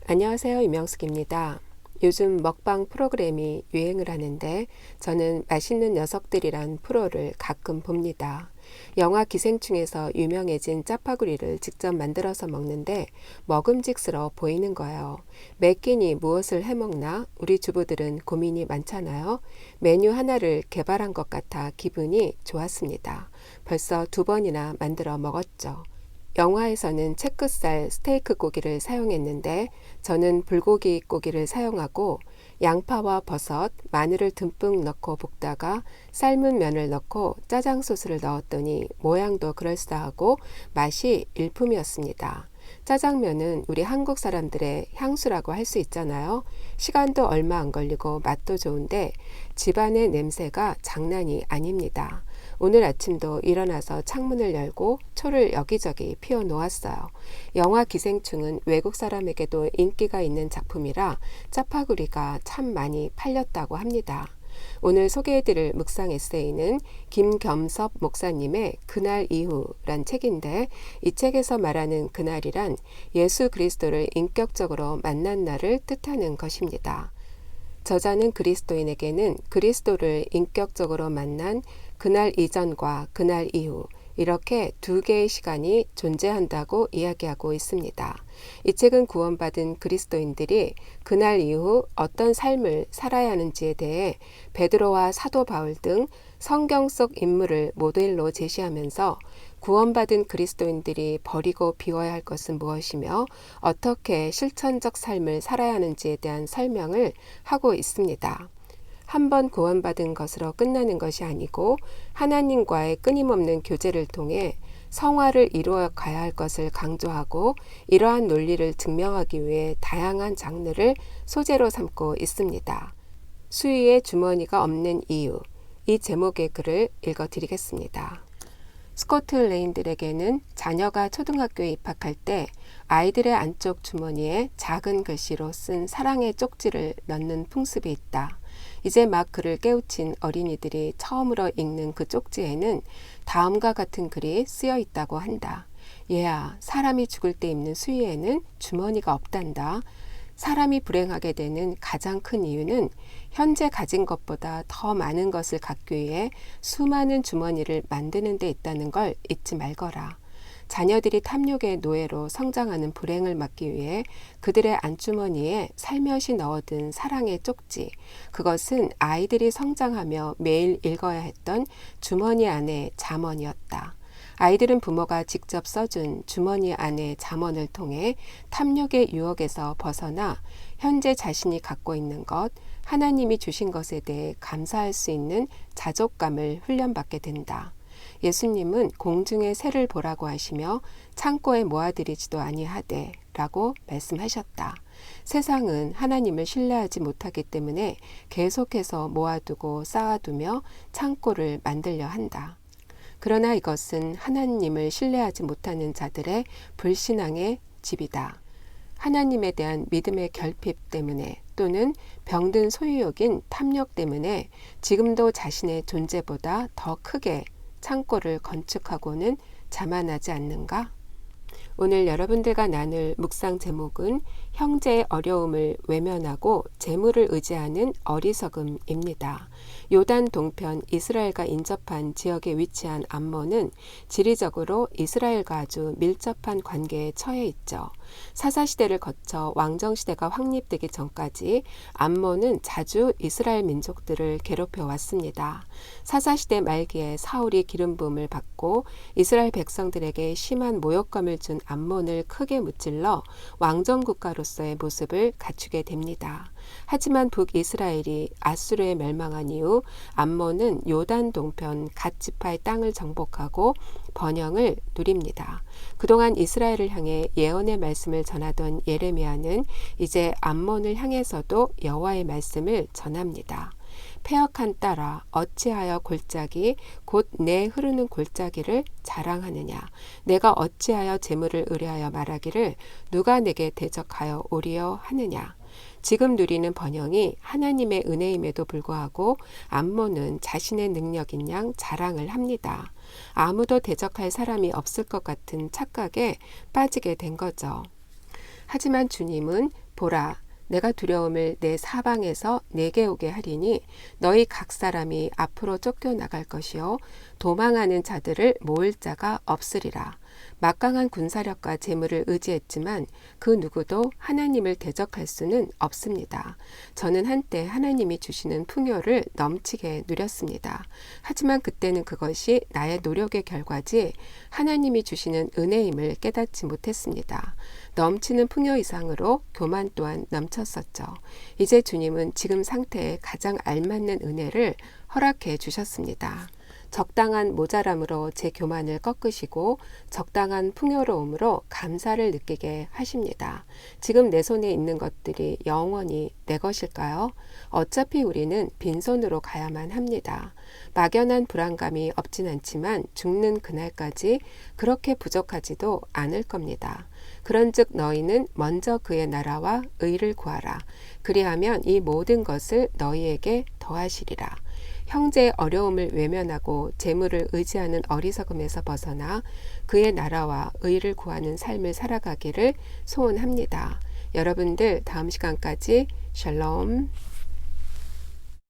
안녕하세요. 이명숙입니다. 요즘 먹방 프로그램이 유행을 하는데 저는 맛있는 녀석들이란 프로를 가끔 봅니다. 영화 기생충에서 유명해진 짜파구리를 직접 만들어서 먹는데 먹음직스러워 보이는 거예요. 매 끼니 무엇을 해먹나? 우리 주부들은 고민이 많잖아요. 메뉴 하나를 개발한 것 같아 기분이 좋았습니다. 벌써 2번이나 만들어 먹었죠. 영화에서는 체크살 스테이크 고기를 사용했는데 저는 불고기 고기를 사용하고 양파와 버섯, 마늘을 듬뿍 넣고 볶다가 삶은 면을 넣고 짜장 소스를 넣었더니 모양도 그럴싸하고 맛이 일품이었습니다. 짜장면은 우리 한국 사람들의 향수라고 할 수 있잖아요. 시간도 얼마 안 걸리고 맛도 좋은데 집안의 냄새가 장난이 아닙니다. 오늘 아침도 일어나서 창문을 열고 초를 여기저기 피워 놓았어요. 영화 기생충은 외국 사람에게도 인기가 있는 작품이라 짜파구리가 참 많이 팔렸다고 합니다. 오늘 소개해드릴 묵상 에세이는 김겸섭 목사님의 그날 이후란 책인데 이 책에서 말하는 그날이란 예수 그리스도를 인격적으로 만난 날을 뜻하는 것입니다. 저자는 그리스도인에게는 그리스도를 인격적으로 만난 그날 이전과 그날 이후 이렇게 2개의 시간이 존재한다고 이야기하고 있습니다. 이 책은 구원받은 그리스도인들이 그날 이후 어떤 삶을 살아야 하는지에 대해 베드로와 사도 바울 등 성경 속 인물을 모델로 제시하면서 구원받은 그리스도인들이 버리고 비워야 할 것은 무엇이며 어떻게 실천적 삶을 살아야 하는지에 대한 설명을 하고 있습니다. 한번 구원받은 것으로 끝나는 것이 아니고 하나님과의 끊임없는 교제를 통해 성화를 이루어 가야 할 것을 강조하고 이러한 논리를 증명하기 위해 다양한 장르를 소재로 삼고 있습니다. 수위에 주머니가 없는 이유, 이 제목의 글을 읽어드리겠습니다. 스코틀레인들에게는 자녀가 초등학교에 입학할 때 아이들의 안쪽 주머니에 작은 글씨로 쓴 사랑의 쪽지를 넣는 풍습이 있다. 이제 막 글을 깨우친 어린이들이 처음으로 읽는 그 쪽지에는 다음과 같은 글이 쓰여 있다고 한다. 얘야, 사람이 죽을 때 입는 수의에는 주머니가 없단다. 사람이 불행하게 되는 가장 큰 이유는 현재 가진 것보다 더 많은 것을 갖기 위해 수많은 주머니를 만드는 데 있다는 걸 잊지 말거라. 자녀들이 탐욕의 노예로 성장하는 불행을 막기 위해 그들의 안주머니에 살며시 넣어둔 사랑의 쪽지, 그것은 아이들이 성장하며 매일 읽어야 했던 주머니 안의 잠언이었다. 아이들은 부모가 직접 써준 주머니 안의 잠언을 통해 탐욕의 유혹에서 벗어나 현재 자신이 갖고 있는 것, 하나님이 주신 것에 대해 감사할 수 있는 자족감을 훈련받게 된다. 예수님은 공중의 새를 보라고 하시며 창고에 모아들이지도 아니하되 라고 말씀하셨다. 세상은 하나님을 신뢰하지 못하기 때문에 계속해서 모아두고 쌓아두며 창고를 만들려 한다. 그러나 이것은 하나님을 신뢰하지 못하는 자들의 불신앙의 집이다. 하나님에 대한 믿음의 결핍 때문에 또는 병든 소유욕인 탐욕 때문에 지금도 자신의 존재보다 더 크게 창고를 건축하고는 자만하지 않는가? 오늘 여러분들과 나눌 묵상 제목은 형제의 어려움을 외면하고 재물을 의지하는 어리석음입니다. 요단 동편 이스라엘과 인접한 지역에 위치한 암몬은 지리적으로 이스라엘과 아주 밀접한 관계에 처해 있죠. 사사시대를 거쳐 왕정시대가 확립되기 전까지 암몬은 자주 이스라엘 민족들을 괴롭혀 왔습니다. 사사시대 말기에 사울이 기름부음을 받고 이스라엘 백성들에게 심한 모욕감을 준 암몬을 크게 무찔러 왕정국가로서의 모습을 갖추게 됩니다. 하지만 북이스라엘이 아수르에 멸망한 이후 암몬은 요단 동편 갓 지파의 땅을 정복하고 번영을 누립니다. 그동안 이스라엘을 향해 예언의 말씀을 전하던 예레미야는 이제 암몬을 향해서도 여호와의 말씀을 전합니다. 패역한 딸아, 어찌하여 골짜기 곧 내 흐르는 골짜기를 자랑하느냐. 내가 어찌하여 재물을 의뢰하여 말하기를 누가 내게 대적하여 오리여 하느냐. 지금 누리는 번영이 하나님의 은혜임에도 불구하고 암몬은 자신의 능력인 양 자랑을 합니다. 아무도 대적할 사람이 없을 것 같은 착각에 빠지게 된 거죠. 하지만 주님은 보라, 내가 두려움을 내 사방에서 내게 오게 하리니 너희 각 사람이 앞으로 쫓겨나갈 것이요 도망하는 자들을 모을 자가 없으리라. 막강한 군사력과 재물을 의지했지만 그 누구도 하나님을 대적할 수는 없습니다. 저는 한때 하나님이 주시는 풍요를 넘치게 누렸습니다. 하지만 그때는 그것이 나의 노력의 결과지 하나님이 주시는 은혜임을 깨닫지 못했습니다. 넘치는 풍요 이상으로 교만 또한 넘쳤었죠. 이제 주님은 지금 상태에 가장 알맞는 은혜를 허락해 주셨습니다. 적당한 모자람으로 제 교만을 꺾으시고 적당한 풍요로움으로 감사를 느끼게 하십니다. 지금 내 손에 있는 것들이 영원히 내 것일까요? 어차피 우리는 빈손으로 가야만 합니다. 막연한 불안감이 없진 않지만 죽는 그날까지 그렇게 부족하지도 않을 겁니다. 그런즉 너희는 먼저 그의 나라와 의를 구하라. 그리하면 이 모든 것을 너희에게 더하시리라. 형제의 어려움을 외면하고 재물을 의지하는 어리석음에서 벗어나 그의 나라와 의를 구하는 삶을 살아가기를 소원합니다. 여러분들 다음 시간까지 샬롬.